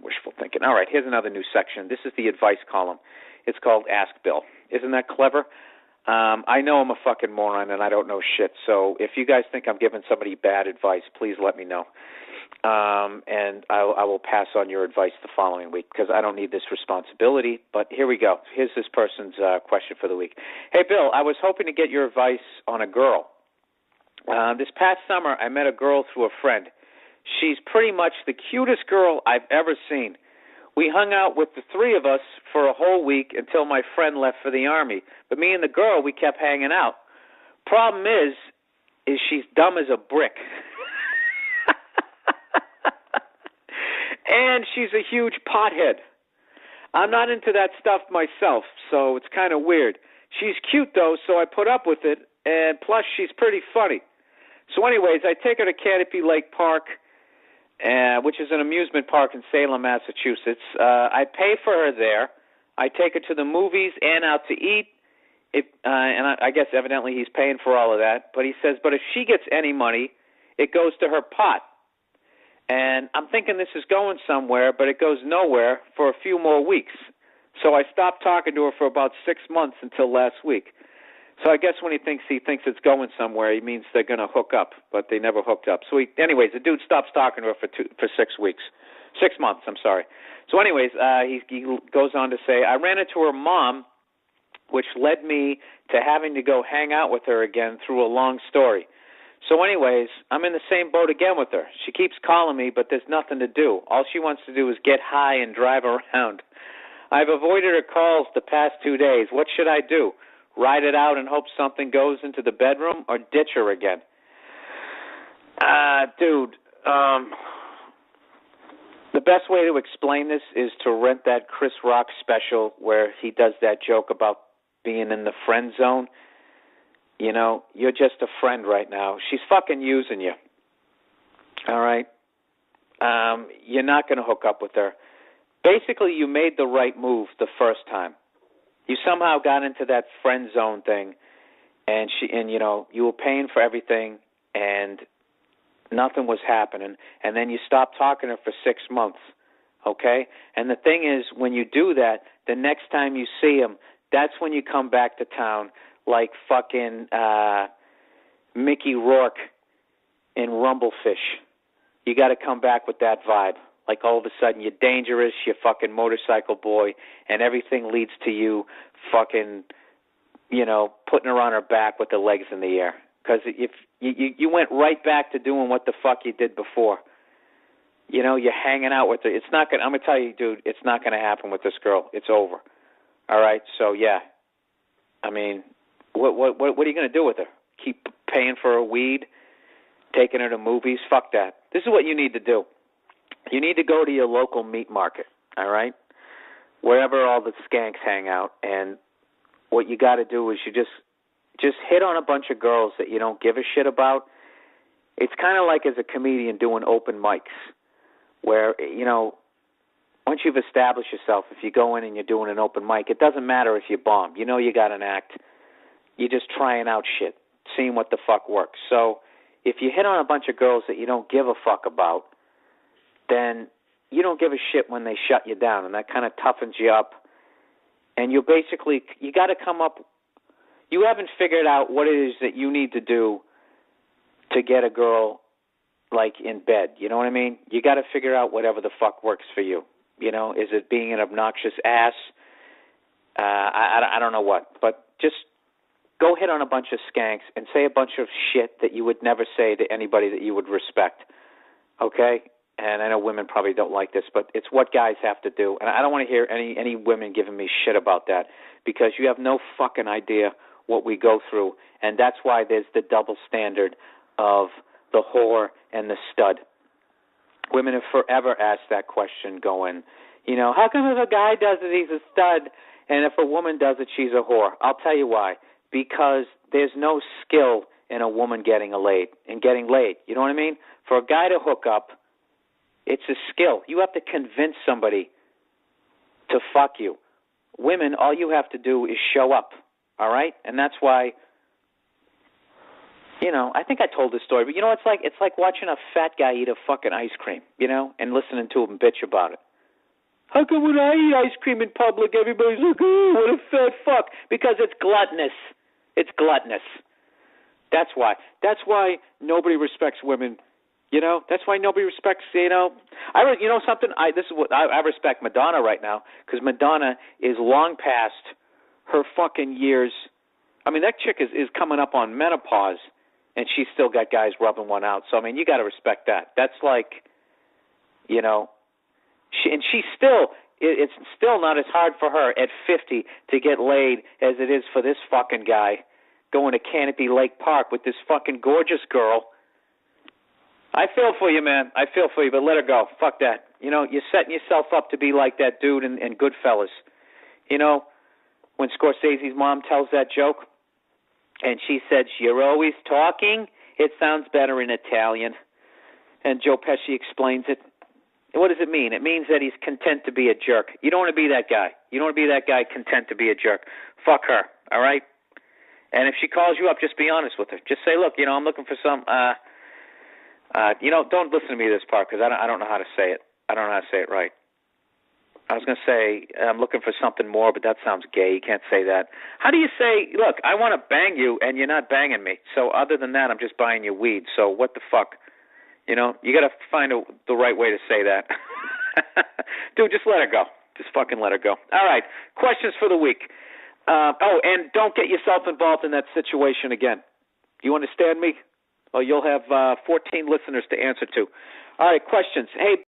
Wishful thinking. All right, here's another new section. This is the advice column. It's called Ask Bill. Isn't that clever? I know I'm a fucking moron and I don't know shit, so if you guys think I'm giving somebody bad advice, please let me know. And I will pass on your advice the following week because I don't need this responsibility. But here we go. Here's this person's question for the week. Hey, Bill, I was hoping to get your advice on a girl. This past summer, I met a girl through a friend. She's pretty much the cutest girl I've ever seen. We hung out with the three of us for a whole week until my friend left for the Army. But me and the girl, we kept hanging out. Problem is she's dumb as a brick. And she's a huge pothead. I'm not into that stuff myself, so it's kind of weird. She's cute, though, so I put up with it, and plus she's pretty funny. So anyways, I take her to Canopy Lake Park, which is an amusement park in Salem, Massachusetts. I pay for her there. I take her to the movies and out to eat. I guess evidently he's paying for all of that. But he says, but if she gets any money, it goes to her pot. And I'm thinking this is going somewhere, but it goes nowhere for a few more weeks. So I stopped talking to her for about 6 months until last week. So I guess when he thinks it's going somewhere, he means they're going to hook up, but they never hooked up. So anyways, the dude stops talking to her for 6 weeks. 6 months, I'm sorry. So anyways, he goes on to say, I ran into her mom, which led me to having to go hang out with her again through a long story. So anyways, I'm in the same boat again with her. She keeps calling me, but there's nothing to do. All she wants to do is get high and drive around. I've avoided her calls the past 2 days. What should I do? Ride it out and hope something goes into the bedroom, or ditch her again? Dude, the best way to explain this is to rent that Chris Rock special where he does that joke about being in the friend zone. You know, you're just a friend right now. She's fucking using you. All right? You're not going to hook up with her. Basically, you made the right move the first time. You somehow got into that friend zone thing, and you were paying for everything, and nothing was happening, and then you stopped talking to her for 6 months, okay? And the thing is, when you do that, the next time you see him, that's when you come back to town like fucking Mickey Rourke in Rumblefish. You got to come back with that vibe. Like all of a sudden you're dangerous, you're fucking motorcycle boy, and everything leads to you fucking, putting her on her back with the legs in the air. Because if you went right back to doing what the fuck you did before. You're hanging out with her. It's not gonna. I'm gonna tell you, dude. It's not gonna happen with this girl. It's over. All right. So yeah. I mean, what are you gonna do with her? Keep paying for her weed, taking her to movies? Fuck that. This is what you need to do. You need to go to your local meat market. All right. Wherever all the skanks hang out, and what you got to do is you just hit on a bunch of girls that you don't give a shit about. It's kind of like as a comedian doing open mics where, once you've established yourself, if you go in and you're doing an open mic, it doesn't matter if you bomb. You got an act. You're just trying out shit, seeing what the fuck works. So if you hit on a bunch of girls that you don't give a fuck about, then you don't give a shit when they shut you down, and that kind of toughens you up. And you got to come up. You haven't figured out what it is that you need to do to get a girl, like, in bed. You know what I mean? You got to figure out whatever the fuck works for you. Is it being an obnoxious ass? I don't know what. But just go hit on a bunch of skanks and say a bunch of shit that you would never say to anybody that you would respect. Okay? And I know women probably don't like this, but it's what guys have to do. And I don't want to hear any women giving me shit about that, because you have no fucking idea what we go through. And that's why there's the double standard of the whore and the stud. Women have forever asked that question going, how come if a guy does it, he's a stud, and if a woman does it, she's a whore? I'll tell you why. Because there's no skill in a woman getting laid. You know what I mean? For a guy to hook up, it's a skill. You have to convince somebody to fuck you. Women, all you have to do is show up, all right? And that's why, I think I told this story, but it's like watching a fat guy eat a fucking ice cream, and listening to him bitch about it. How come when I eat ice cream in public, everybody's like, oh, what a fat fuck? Because it's gluttonous. It's gluttonous. That's why. That's why nobody respects women. You know, that's why nobody respects, you know. You know something? This is what I respect Madonna right now, because Madonna is long past her fucking years. I mean, that chick is coming up on menopause, and she's still got guys rubbing one out. So, I mean, you got to respect that. That's like, you know, she's still, it's still not as hard for her at 50 to get laid as it is for this fucking guy going to Canopy Lake Park with this fucking gorgeous girl. I feel for you, man. I feel for you, but let her go. Fuck that. You know, you're setting yourself up to be like that dude in Goodfellas. You know, when Scorsese's mom tells that joke, and she said, "You're always talking? It sounds better in Italian." And Joe Pesci explains it. What does it mean? It means that he's content to be a jerk. You don't want to be that guy. You don't want to be that guy content to be a jerk. Fuck her, all right? And if she calls you up, just be honest with her. Just say, look, you know, I'm looking for some, you know, don't listen to me this part because I don't know how to say it. I don't know how to say it right. I was going to say I'm looking for something more, but that sounds gay. You can't say that. How do you say, look, I want to bang you, and you're not banging me. So other than that, I'm just buying you weed. So what the fuck? You know, you got to find the right way to say that. Dude, just let her go. Just fucking let her go. All right, questions for the week. And don't get yourself involved in that situation again. You understand me? Or you'll have 14 listeners to answer to. All right, questions. Hey,